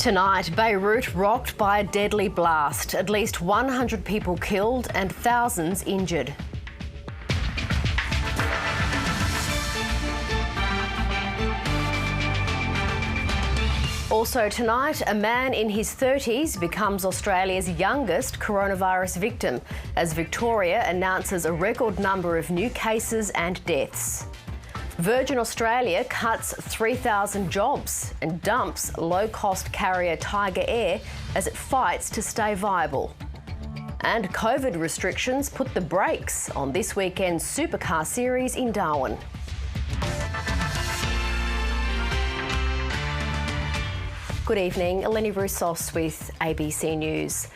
Tonight, Beirut rocked by a deadly blast. At least 100 people killed and thousands injured. Also tonight, a man in his 30s becomes Australia's youngest coronavirus victim as Victoria announces a record number of new cases and deaths. Virgin Australia cuts 3,000 jobs and dumps low-cost carrier Tiger Air as it fights to stay viable. And COVID restrictions put the brakes on this weekend's supercar series in Darwin. Good evening, Eleni Roussos with ABC News.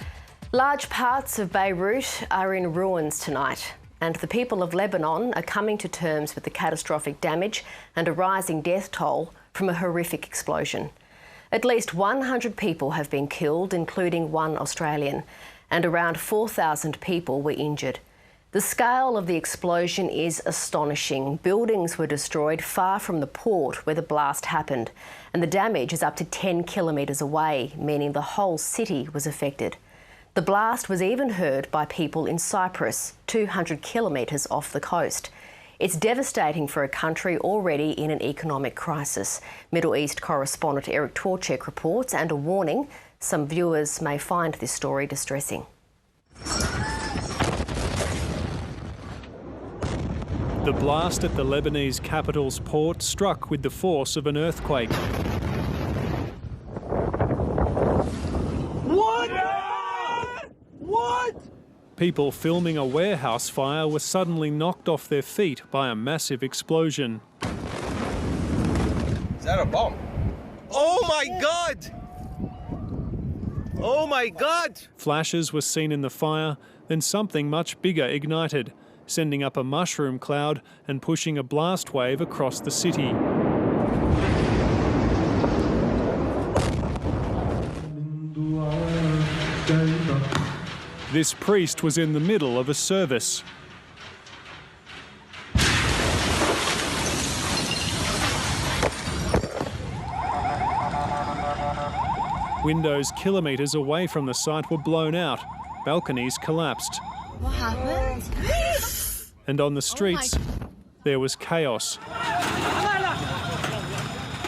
Large parts of Beirut are in ruins tonight, and the people of Lebanon are coming to terms with the catastrophic damage and a rising death toll from a horrific explosion. At least 100 people have been killed, including one Australian, and around 4,000 people were injured. The scale of the explosion is astonishing. Buildings were destroyed far from the port where the blast happened, and the damage is up to 10 kilometres away, meaning the whole city was affected. The blast was even heard by people in Cyprus, 200 kilometres off the coast. It's devastating for a country already in an economic crisis. Middle East correspondent Eric Tworcek reports, and a warning, some viewers may find this story distressing. The blast at the Lebanese capital's port struck with the force of an earthquake. What? People filming a warehouse fire were suddenly knocked off their feet by a massive explosion. Is that a bomb? Oh my God! Oh my God! Flashes were seen in the fire, then something much bigger ignited, sending up a mushroom cloud and pushing a blast wave across the city. This priest was in the middle of a service. Windows kilometres away from the site were blown out. Balconies collapsed. What happened? And on the streets, there was chaos.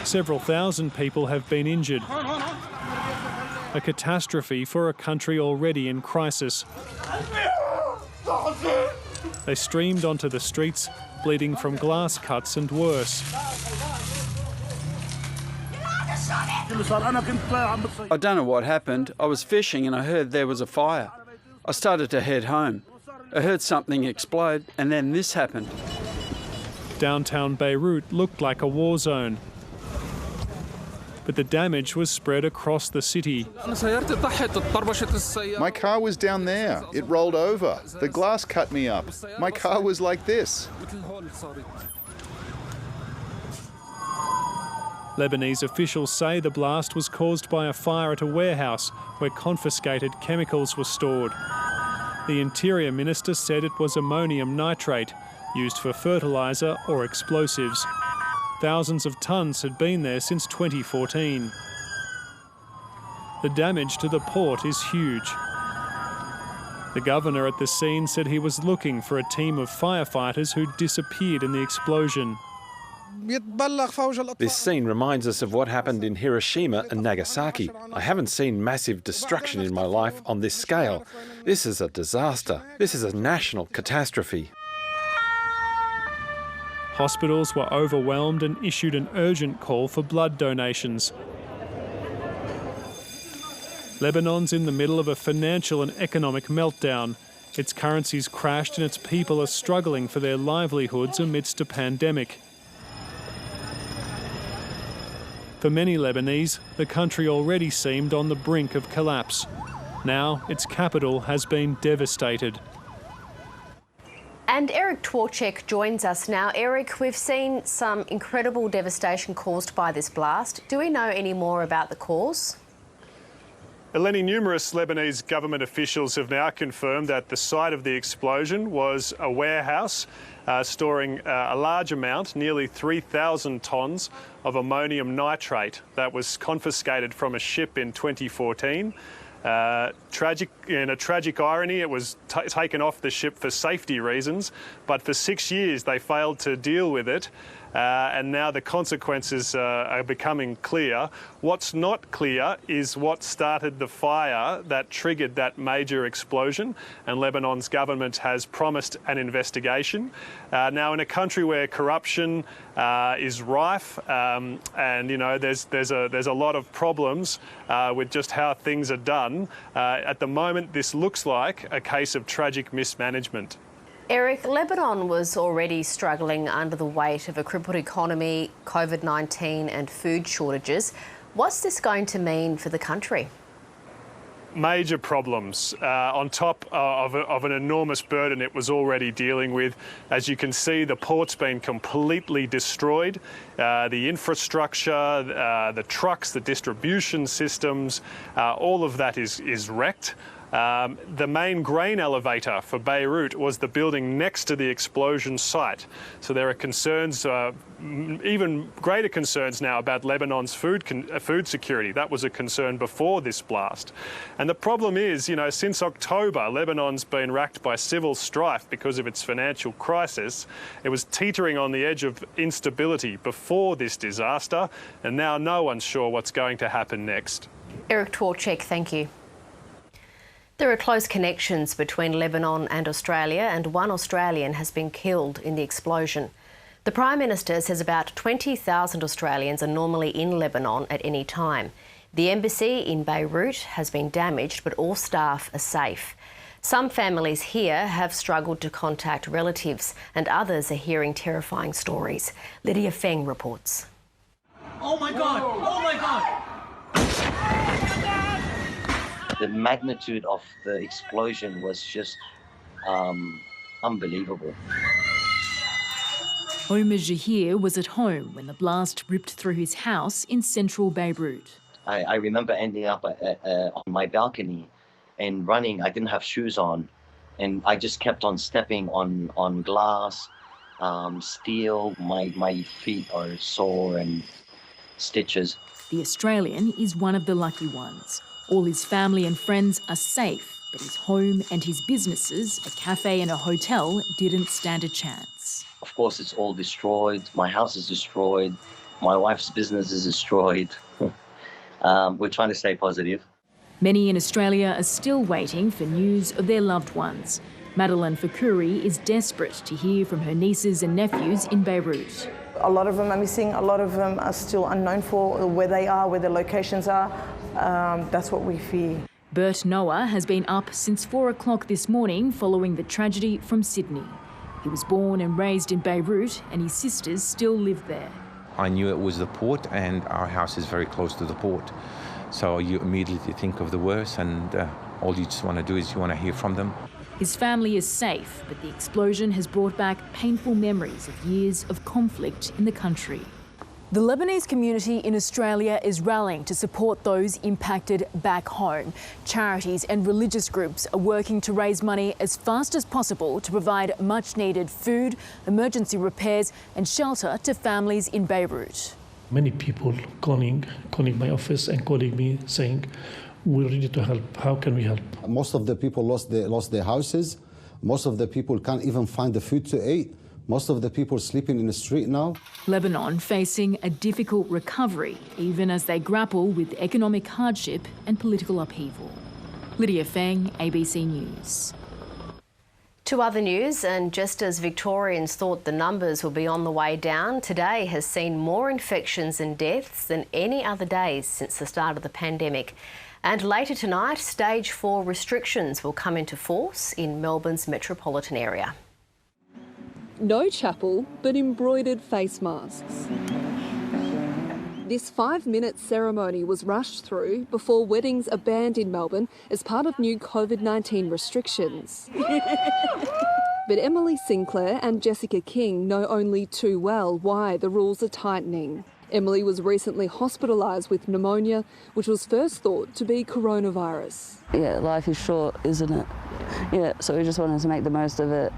Several thousand people have been injured. A catastrophe for a country already in crisis. They streamed onto the streets, bleeding from glass cuts and worse. I don't know what happened. I was fishing and I heard there was a fire. I started to head home. I heard something explode and then this happened. Downtown Beirut looked like a war zone. But the damage was spread across the city. My car was down there. It rolled over. The glass cut me up. My car was like this. Lebanese officials say the blast was caused by a fire at a warehouse where confiscated chemicals were stored. The Interior Minister said it was ammonium nitrate, used for fertiliser or explosives. Thousands of tonnes had been there since 2014. The damage to the port is huge. The governor at the scene said he was looking for a team of firefighters who disappeared in the explosion. This scene reminds us of what happened in Hiroshima and Nagasaki. I haven't seen massive destruction in my life on this scale. This is a disaster. This is a national catastrophe. Hospitals were overwhelmed and issued an urgent call for blood donations. Lebanon's in the middle of a financial and economic meltdown. Its currency's crashed and its people are struggling for their livelihoods amidst a pandemic. For many Lebanese, the country already seemed on the brink of collapse. Now its capital has been devastated. And Eric Tworcek joins us now. Eric, we've seen some incredible devastation caused by this blast. Do we know any more about the cause? Eleni, numerous Lebanese government officials have now confirmed that the site of the explosion was a warehouse storing a large amount, nearly 3,000 tonnes of ammonium nitrate that was confiscated from a ship in 2014. In a tragic irony, it was taken off the ship for safety reasons, but for 6 years they failed to deal with it. And now the consequences are becoming clear. What's not clear is what started the fire that triggered that major explosion, and Lebanon's government has promised an investigation. Now, in a country where corruption is rife, and you know there's a lot of problems with just how things are done, at the moment this looks like a case of tragic mismanagement. Eric, Lebanon was already struggling under the weight of a crippled economy, COVID-19 and food shortages. What's this going to mean for the country? Major problems on top of an enormous burden it was already dealing with. As you can see, the port's been completely destroyed. The infrastructure, the trucks, the distribution systems, all of that is wrecked. The main grain elevator for Beirut was the building next to the explosion site. So there are concerns, even greater concerns now about Lebanon's food security. That was a concern before this blast. And the problem is, you know, since October, Lebanon's been racked by civil strife because of its financial crisis. It was teetering on the edge of instability before this disaster, and now no one's sure what's going to happen next. Eric Twarchek, thank you. There are close connections between Lebanon and Australia, and one Australian has been killed in the explosion. The Prime Minister says about 20,000 Australians are normally in Lebanon at any time. The embassy in Beirut has been damaged, but all staff are safe. Some families here have struggled to contact relatives, and others are hearing terrifying stories. Lydia Feng reports. Oh my God! Oh my God! The magnitude of the explosion was just unbelievable. Omar Jahir was at home when the blast ripped through his house in central Beirut. I remember ending up on my balcony and running. I didn't have shoes on, and I just kept on stepping on glass, steel. My feet are sore and stitches. The Australian is one of the lucky ones. All his family and friends are safe, but his home and his businesses, a cafe and a hotel, didn't stand a chance. Of course, it's all destroyed. My house is destroyed. My wife's business is destroyed. We're trying to stay positive. Many in Australia are still waiting for news of their loved ones. Madeline Fakuri is desperate to hear from her nieces and nephews in Beirut. A lot of them are missing. A lot of them are still unknown for where they are, where their locations are. That's what we fear. Bert Noah has been up since 4 o'clock this morning following the tragedy from Sydney. He was born and raised in Beirut, and his sisters still live there. I knew it was the port, and our house is very close to the port. So you immediately think of the worst, and all you just want to do is you want to hear from them. His family is safe, but the explosion has brought back painful memories of years of conflict in the country. The Lebanese community in Australia is rallying to support those impacted back home. Charities and religious groups are working to raise money as fast as possible to provide much-needed food, emergency repairs and shelter to families in Beirut. Many people calling my office and calling me saying, we're ready to help. How can we help? Most of the people lost their houses. Most of the people can't even find the food to eat. Most of the people sleeping in the street now. Lebanon facing a difficult recovery, even as they grapple with economic hardship and political upheaval. Lydia Feng, ABC News. To other news, and just as Victorians thought the numbers would be on the way down, today has seen more infections and deaths than any other days since the start of the pandemic. And later tonight, stage 4 restrictions will come into force in Melbourne's metropolitan area. No chapel, but embroidered face masks. This 5-minute ceremony was rushed through before weddings are banned in Melbourne as part of new COVID-19 restrictions. But Emily Sinclair and Jessica King know only too well why the rules are tightening. Emily was recently hospitalised with pneumonia, which was first thought to be coronavirus. Yeah, life is short, isn't it? Yeah, so we just wanted to make the most of it,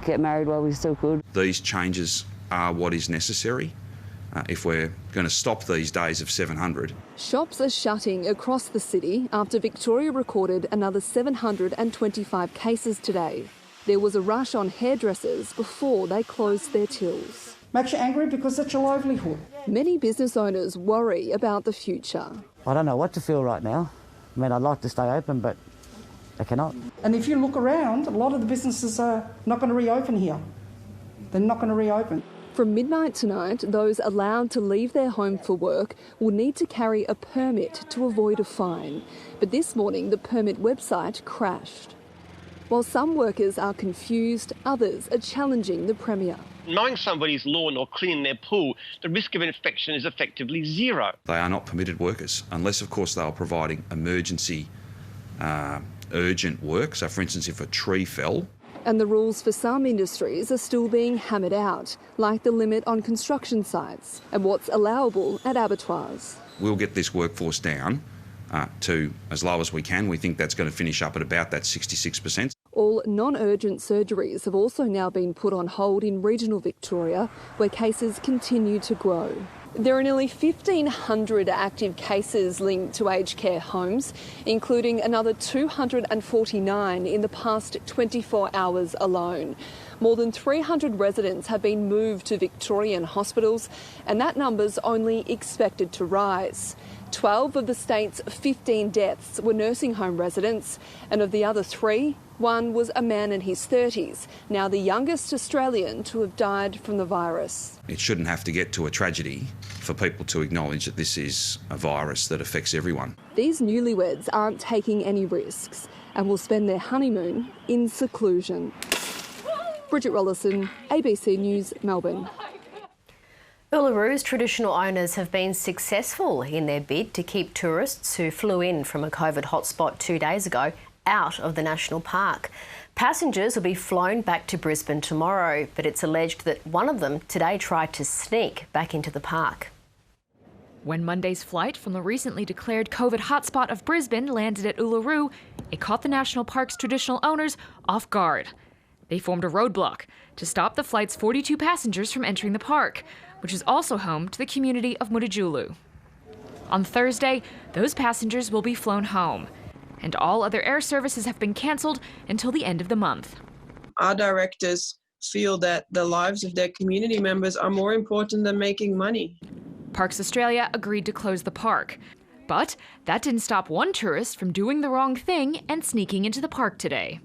get married while we still could. These changes are what is necessary if we're going to stop these days of 700. Shops are shutting across the city after Victoria recorded another 725 cases today. There was a rush on hairdressers before they closed their tills. Makes you angry because it's your livelihood. Many business owners worry about the future. I don't know what to feel right now. I mean, I'd like to stay open, but I cannot. And if you look around, a lot of the businesses are not going to reopen here. They're not going to reopen. From midnight tonight, those allowed to leave their home for work will need to carry a permit to avoid a fine. But this morning, the permit website crashed. While some workers are confused, others are challenging the Premier. Mowing somebody's lawn or cleaning their pool, the risk of infection is effectively zero. They are not permitted workers, unless, of course, they are providing emergency, urgent work. So, for instance, if a tree fell. And the rules for some industries are still being hammered out, like the limit on construction sites and what's allowable at abattoirs. We'll get this workforce down to as low as we can. We think that's going to finish up at about that 66%. All non-urgent surgeries have also now been put on hold in regional Victoria, where cases continue to grow. There are nearly 1,500 active cases linked to aged care homes, including another 249 in the past 24 hours alone. More than 300 residents have been moved to Victorian hospitals, and that number's only expected to rise. 12 of the state's 15 deaths were nursing home residents, and of the other 3, one was a man in his 30s, now the youngest Australian to have died from the virus. It shouldn't have to get to a tragedy for people to acknowledge that this is a virus that affects everyone. These newlyweds aren't taking any risks and will spend their honeymoon in seclusion. Bridget Rollison, ABC News, Melbourne. Ullaru's traditional owners have been successful in their bid to keep tourists who flew in from a COVID hotspot 2 days ago out of the national park. Passengers will be flown back to Brisbane tomorrow, but it's alleged that one of them today tried to sneak back into the park. When Monday's flight from the recently declared COVID hotspot of Brisbane landed at Uluru, it caught the national park's traditional owners off guard. They formed a roadblock to stop the flight's 42 passengers from entering the park, which is also home to the community of Mutijulu. On Thursday, those passengers will be flown home, and all other air services have been cancelled until the end of the month. Our directors feel that the lives of their community members are more important than making money. Parks Australia agreed to close the park, but that didn't stop one tourist from doing the wrong thing and sneaking into the park today.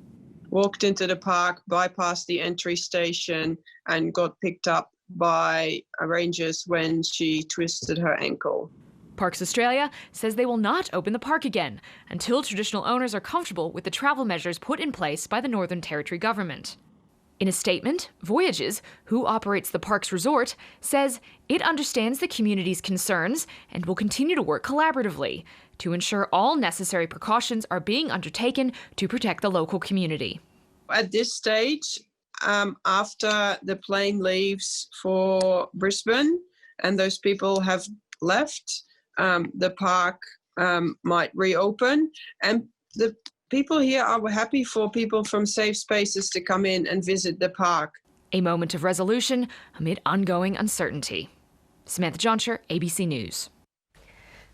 Walked into the park, bypassed the entry station, and got picked up by rangers when she twisted her ankle. Parks Australia says they will not open the park again until traditional owners are comfortable with the travel measures put in place by the Northern Territory government. In a statement, Voyages, who operates the park's resort, says it understands the community's concerns and will continue to work collaboratively to ensure all necessary precautions are being undertaken to protect the local community. At this stage, after the plane leaves for Brisbane and those people have left, the park might reopen, and the people here are happy for people from safe spaces to come in and visit the park. A moment of resolution amid ongoing uncertainty. Samantha Johnsher, ABC News.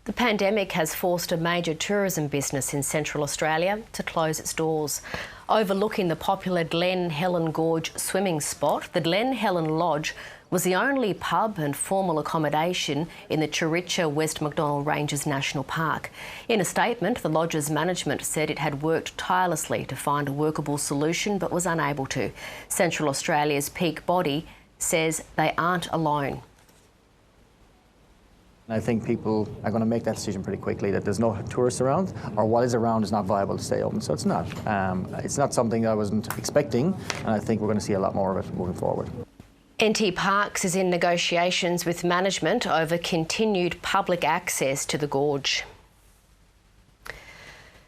The pandemic has forced a major tourism business in Central Australia to close its doors. Overlooking the popular Glen Helen Gorge swimming spot, the Glen Helen Lodge was the only pub and formal accommodation in the Chiricha West MacDonnell Ranges National Park. In a statement, the lodge's management said it had worked tirelessly to find a workable solution but was unable to. Central Australia's peak body says they aren't alone. I think people are going to make that decision pretty quickly, that there's no tourists around, or what is around is not viable to stay open. So it's not. It's not something I wasn't expecting, and I think we're going to see a lot more of it moving forward. NT Parks is in negotiations with management over continued public access to the gorge.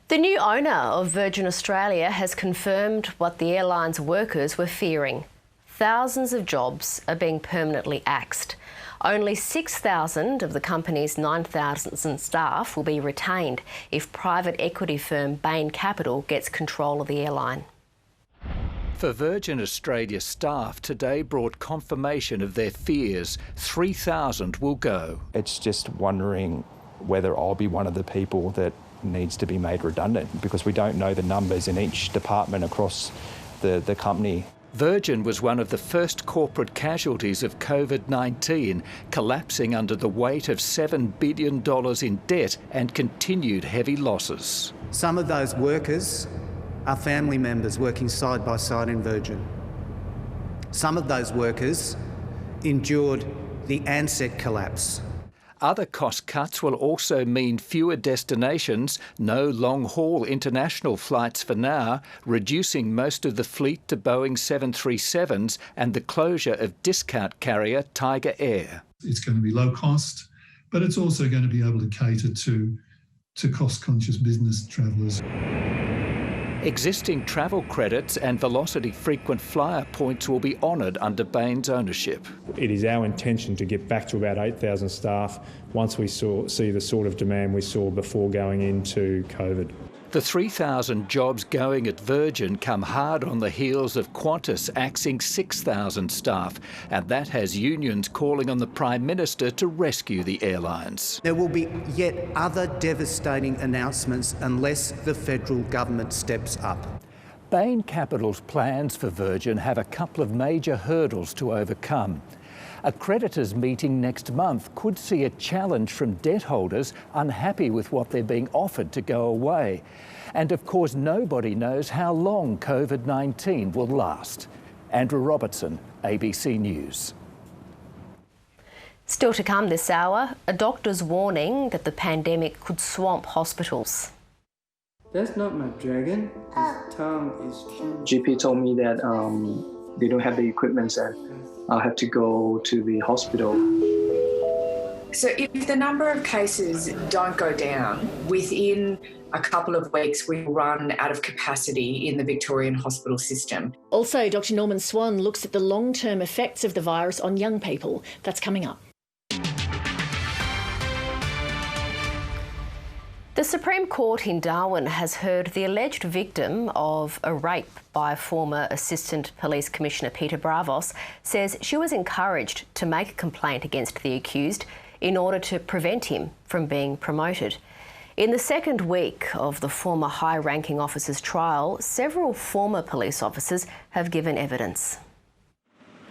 The new owner of Virgin Australia has confirmed what the airline's workers were fearing. Thousands of jobs are being permanently axed. Only 6,000 of the company's 9,000 staff will be retained if private equity firm Bain Capital gets control of the airline. For Virgin Australia staff, today brought confirmation of their fears. 3,000 will go. It's just wondering whether I'll be one of the people that needs to be made redundant, because we don't know the numbers in each department across the company. Virgin was one of the first corporate casualties of COVID-19, collapsing under the weight of $7 billion in debt and continued heavy losses. Some of those workers are family members working side by side in Virgin. Some of those workers endured the Ansett collapse. Other cost cuts will also mean fewer destinations, no long-haul international flights for now, reducing most of the fleet to Boeing 737s and the closure of discount carrier Tiger Air. It's going to be low cost, but it's also going to be able to cater to cost-conscious business travellers. Existing travel credits and Velocity frequent flyer points will be honoured under Bain's ownership. It is our intention to get back to about 8,000 staff once we see the sort of demand we saw before going into COVID. The 3,000 jobs going at Virgin come hard on the heels of Qantas axing 6,000 staff, and that has unions calling on the Prime Minister to rescue the airlines. There will be yet other devastating announcements unless the federal government steps up. Bain Capital's plans for Virgin have a couple of major hurdles to overcome. A creditors' meeting next month could see a challenge from debt holders unhappy with what they're being offered to go away. And of course, nobody knows how long COVID-19 will last. Andrew Robertson, ABC News. Still to come this hour, a doctor's warning that the pandemic could swamp hospitals. That's not my dragon. His tongue is... GP told me that they don't have the equipment and I'll have to go to the hospital. So if the number of cases don't go down, within a couple of weeks we will run out of capacity in the Victorian hospital system. Also, Dr Norman Swan looks at the long-term effects of the virus on young people. That's coming up. The Supreme Court in Darwin has heard the alleged victim of a rape by former Assistant Police Commissioner Peter Bravos says she was encouraged to make a complaint against the accused in order to prevent him from being promoted. In the second week of the former high-ranking officer's trial, several former police officers have given evidence.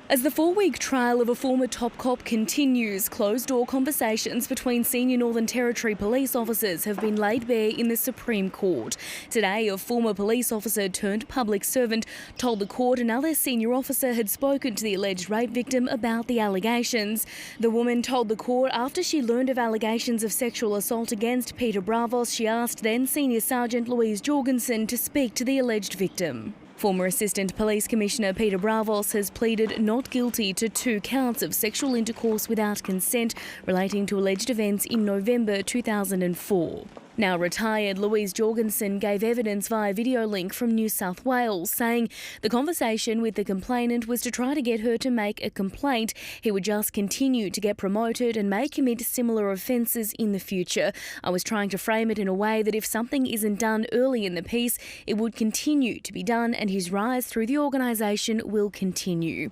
As the 4-week trial of a former top cop continues, closed-door conversations between senior Northern Territory police officers have been laid bare in the Supreme Court. Today, a former police officer turned public servant told the court another senior officer had spoken to the alleged rape victim about the allegations. The woman told the court after she learned of allegations of sexual assault against Peter Bravos, she asked then Senior Sergeant Louise Jorgensen to speak to the alleged victim. Former Assistant Police Commissioner Peter Bravos has pleaded not guilty to 2 counts of sexual intercourse without consent relating to alleged events in November 2004. Now retired, Louise Jorgensen gave evidence via video link from New South Wales, saying the conversation with the complainant was to try to get her to make a complaint. He would just continue to get promoted and may commit similar offences in the future. I was trying to frame it in a way that if something isn't done early in the piece, it would continue to be done and his rise through the organisation will continue.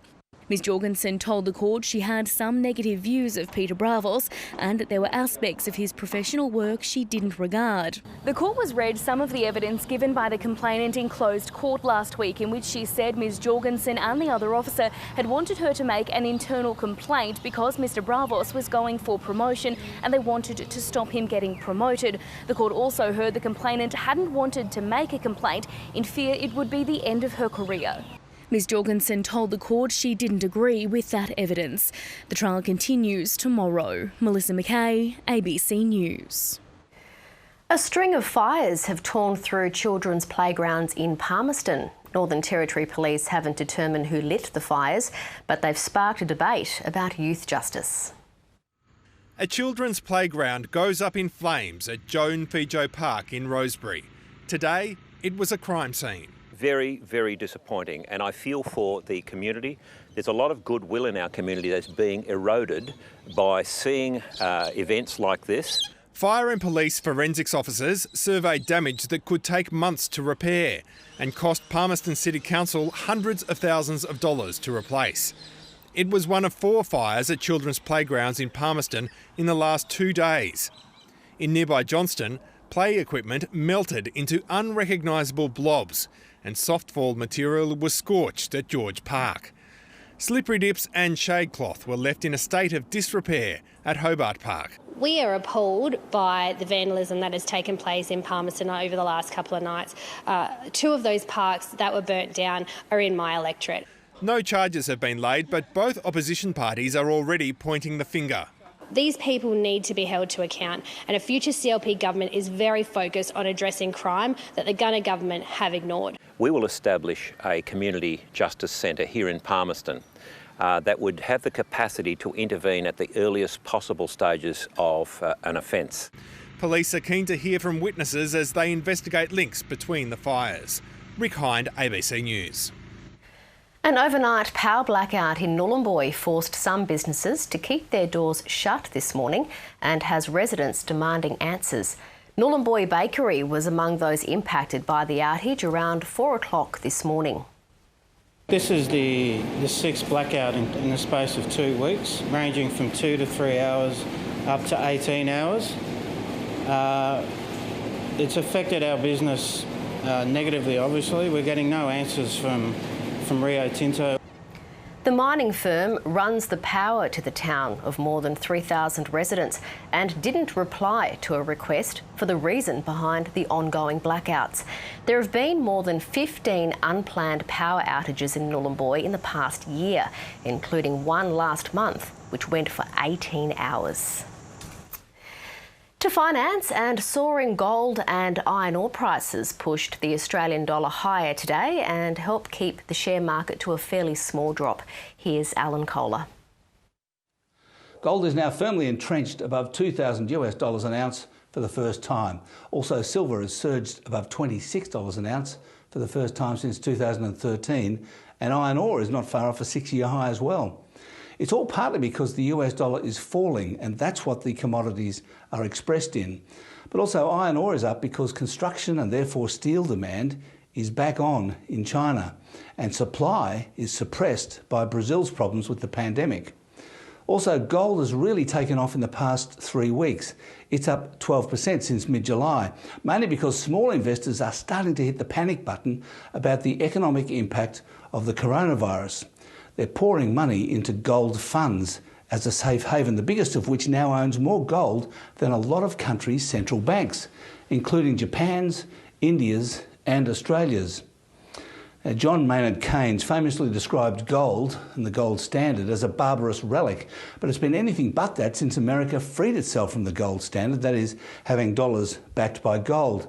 Ms Jorgensen told the court she had some negative views of Peter Bravos and that there were aspects of his professional work she didn't regard. The court was read some of the evidence given by the complainant in closed court last week, in which she said Ms Jorgensen and the other officer had wanted her to make an internal complaint because Mr Bravos was going for promotion and they wanted to stop him getting promoted. The court also heard the complainant hadn't wanted to make a complaint in fear it would be the end of her career. Ms Jorgensen told the court she didn't agree with that evidence. The trial continues tomorrow. Melissa McKay, ABC News. A string of fires have torn through children's playgrounds in Palmerston. Northern Territory Police haven't determined who lit the fires, but they've sparked a debate about youth justice. A children's playground goes up in flames at Joan Fijo Park in Rosebery. Today, it was a crime scene. very, very disappointing, and I feel for the community. There's a lot of goodwill in our community that's being eroded by seeing events like this. Fire and police forensics officers surveyed damage that could take months to repair and cost Palmerston City Council hundreds of thousands of dollars to replace. It was one of 4 fires at children's playgrounds in Palmerston in the last 2 days. In nearby Johnston, play equipment melted into unrecognisable blobs and softfall material was scorched at George Park. Slippery dips and shade cloth were left in a state of disrepair at Hobart Park. We are appalled by the vandalism that has taken place in Palmerston over the last couple of nights. 2 of those parks that were burnt down are in my electorate. No charges have been laid, but both opposition parties are already pointing the finger. These people need to be held to account, and a future CLP government is very focused on addressing crime that the Gunner government have ignored. We will establish a community justice centre here in Palmerston that would have the capacity to intervene at the earliest possible stages of an offence. Police are keen to hear from witnesses as they investigate links between the fires. Rick Hind, ABC News. An overnight power blackout in Nhulunbuy forced some businesses to keep their doors shut this morning and has residents demanding answers. Nhulunbuy Bakery was among those impacted by the outage around 4 o'clock this morning. This is the 6th blackout in the space of 2 weeks, ranging from 2 to 3 hours up to 18 hours. It's affected our business negatively, obviously. We're getting no answers from Rio Tinto. The mining firm runs the power to the town of more than 3,000 residents and didn't reply to a request for the reason behind the ongoing blackouts. There have been more than 15 unplanned power outages in Nhulunbuy in the past year, including one last month, which went for 18 hours. To finance, and soaring gold and iron ore prices pushed the Australian dollar higher today and helped keep the share market to a fairly small drop. Here's Alan Kohler. Gold is now firmly entrenched above $2,000 an ounce for the first time. Also, silver has surged above $26 an ounce for the first time since 2013, and iron ore is not far off a 6-year high as well. It's all partly because the US dollar is falling, and that's what the commodities are expressed in. But also iron ore is up because construction and therefore steel demand is back on in China, and supply is suppressed by Brazil's problems with the pandemic. Also, gold has really taken off in the past 3 weeks. It's up 12% since mid-July, mainly because small investors are starting to hit the panic button about the economic impact of the coronavirus. They're pouring money into gold funds as a safe haven, the biggest of which now owns more gold than a lot of countries' central banks, including Japan's, India's and Australia's. John Maynard Keynes famously described gold and the gold standard as a barbarous relic, but it's been anything but that since America freed itself from the gold standard, that is, having dollars backed by gold.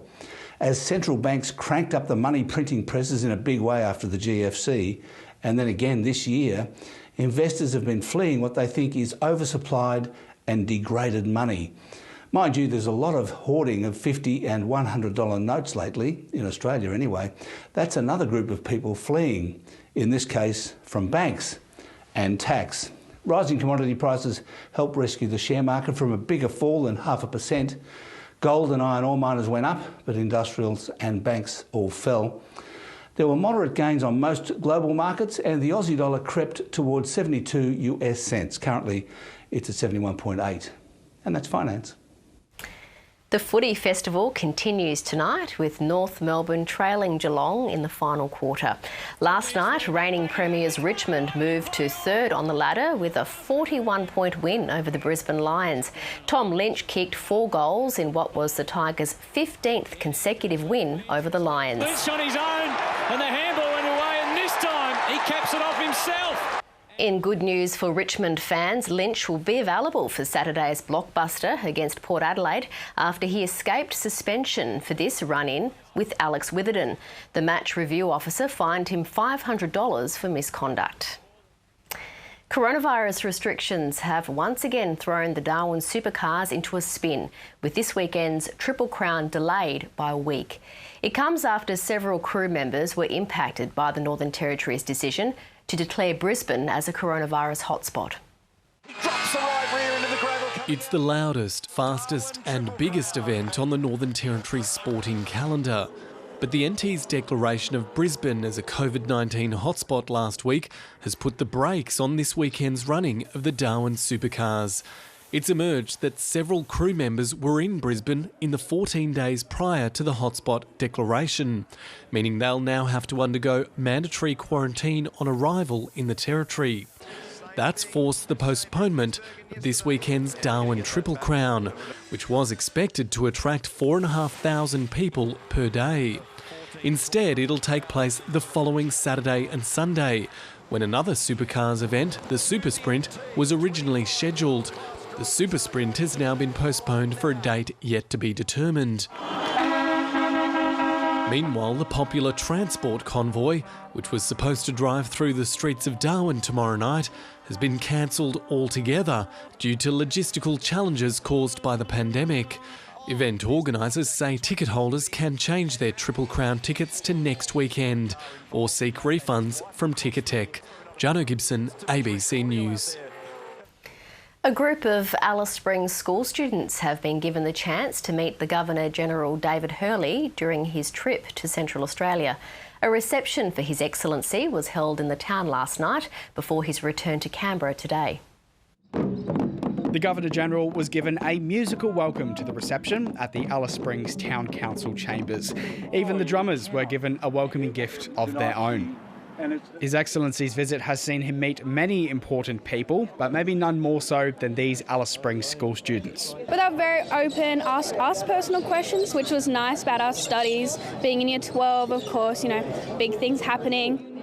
As central banks cranked up the money printing presses in a big way after the GFC, and then again this year, investors have been fleeing what they think is oversupplied and degraded money. Mind you, there's a lot of hoarding of $50 and $100 notes lately, in Australia anyway. That's another group of people fleeing, in this case from banks and tax. Rising commodity prices helped rescue the share market from a bigger fall than 0.5%. Gold and iron ore miners went up, but industrials and banks all fell. There were moderate gains on most global markets, and the Aussie dollar crept towards 72 US cents. Currently, it's at 71.8. And that's finance. The footy festival continues tonight with North Melbourne trailing Geelong in the final quarter. Last night, reigning premiers Richmond moved to third on the ladder with a 41-point win over the Brisbane Lions. Tom Lynch kicked 4 goals in what was the Tigers' 15th consecutive win over the Lions. Lynch on his own, and the handball went away, and this time he caps it off himself. In good news for Richmond fans, Lynch will be available for Saturday's blockbuster against Port Adelaide after he escaped suspension for this run-in with Alex Witherden. The match review officer fined him $500 for misconduct. Coronavirus restrictions have once again thrown the Darwin supercars into a spin, with this weekend's Triple Crown delayed by a week. It comes after several crew members were impacted by the Northern Territory's decision to declare Brisbane as a coronavirus hotspot. It's the loudest, fastest and biggest event on the Northern Territory's sporting calendar. But the NT's declaration of Brisbane as a COVID-19 hotspot last week has put the brakes on this weekend's running of the Darwin supercars. It's emerged that several crew members were in Brisbane in the 14 days prior to the hotspot declaration, meaning they'll now have to undergo mandatory quarantine on arrival in the Territory. That's forced the postponement of this weekend's Darwin Triple Crown, which was expected to attract 4,500 people per day. Instead, it'll take place the following Saturday and Sunday, when another supercars event, the Super Sprint, was originally scheduled. The Super Sprint has now been postponed for a date yet to be determined. Meanwhile, the popular transport convoy, which was supposed to drive through the streets of Darwin tomorrow night, has been cancelled altogether due to logistical challenges caused by the pandemic. Event organisers say ticket holders can change their Triple Crown tickets to next weekend or seek refunds from Ticketek. Jono Gibson, ABC News. A group of Alice Springs school students have been given the chance to meet the Governor-General David Hurley during his trip to Central Australia. A reception for His Excellency was held in the town last night before his return to Canberra today. The Governor-General was given a musical welcome to the reception at the Alice Springs Town Council chambers. Even the drummers were given a welcoming gift of their own. His Excellency's visit has seen him meet many important people, but maybe none more so than these Alice Springs school students. But they were very open, asked us personal questions, which was nice about our studies. Being in year 12, of course, big things happening.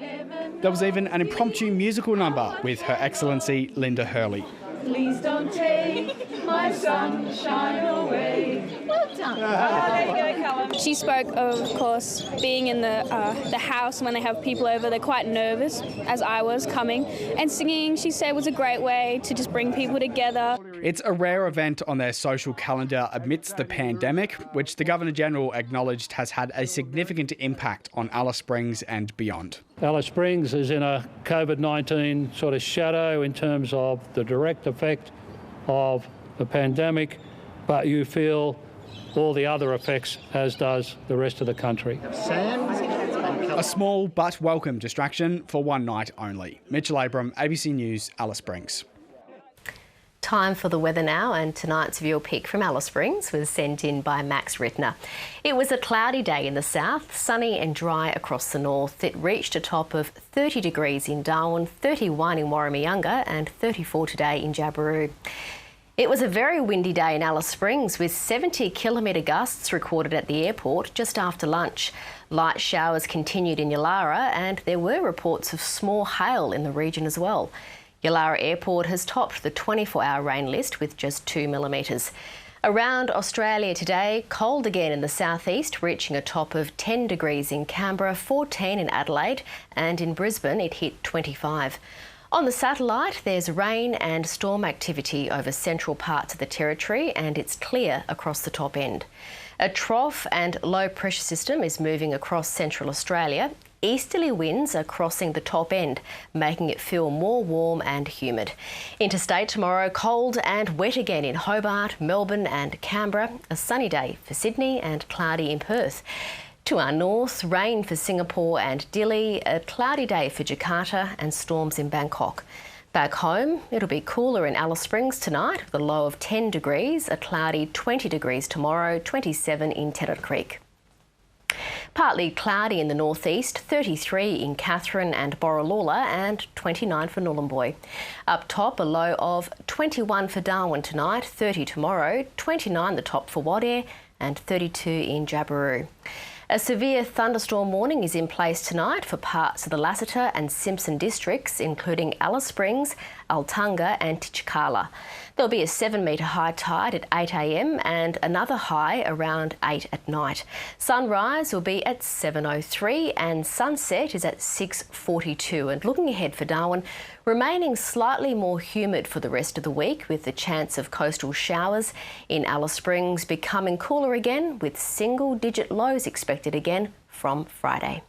There was even an impromptu musical number with Her Excellency Linda Hurley. Please don't take my sunshine away. Well done. There you go, Callum. She spoke of course, being in the house when they have people over. They're quite nervous, as I was coming. And singing, she said, was a great way to just bring people together. It's a rare event on their social calendar amidst the pandemic, which the Governor-General acknowledged has had a significant impact on Alice Springs and beyond. Alice Springs is in a COVID-19 sort of shadow in terms of the direct effect of the pandemic, but you feel all the other effects, as does the rest of the country. A small but welcome distraction for one night only. Mitchell Abram, ABC News, Alice Springs. Time for the weather now, and tonight's viewer pick from Alice Springs was sent in by Max Rittner. It was a cloudy day in the south, sunny and dry across the north. It reached a top of 30 degrees in Darwin, 31 in Warramiyunga and 34 today in Jabiru. It was a very windy day in Alice Springs with 70-kilometre gusts recorded at the airport just after lunch. Light showers continued in Yulara and there were reports of small hail in the region as well. Yulara Airport has topped the 24-hour rain list with just 2 millimetres. Around Australia today, cold again in the southeast, reaching a top of 10 degrees in Canberra, 14 in Adelaide, and in Brisbane it hit 25. On the satellite, there's rain and storm activity over central parts of the Territory, and it's clear across the top end. A trough and low pressure system is moving across central Australia. Easterly winds are crossing the top end, making it feel more warm and humid. Interstate tomorrow, cold and wet again in Hobart, Melbourne and Canberra. A sunny day for Sydney and cloudy in Perth. To our north, rain for Singapore and Dili, a cloudy day for Jakarta and storms in Bangkok. Back home, it'll be cooler in Alice Springs tonight with a low of 10 degrees, a cloudy 20 degrees tomorrow, 27 in Tennant Creek. Partly cloudy in the northeast, 33 in Katherine and Borroloola and 29 for Nhulunbuy. Up top, a low of 21 for Darwin tonight, 30 tomorrow, 29 the top for Wadeye and 32 in Jabiru. A severe thunderstorm warning is in place tonight for parts of the Lassiter and Simpson districts, including Alice Springs, Altunga and Titchikala. There'll be a 7-metre high tide at 8 a.m. and another high around 8 at night. Sunrise will be at 7:03 and sunset is at 6:42. And looking ahead for Darwin, remaining slightly more humid for the rest of the week with the chance of coastal showers. In Alice Springs, becoming cooler again with single-digit lows expected again from Friday.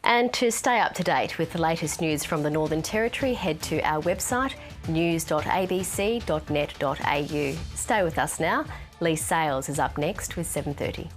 And to stay up to date with the latest news from the Northern Territory, head to our website news.abc.net.au. Stay with us now. Lee Sales is up next with 7:30.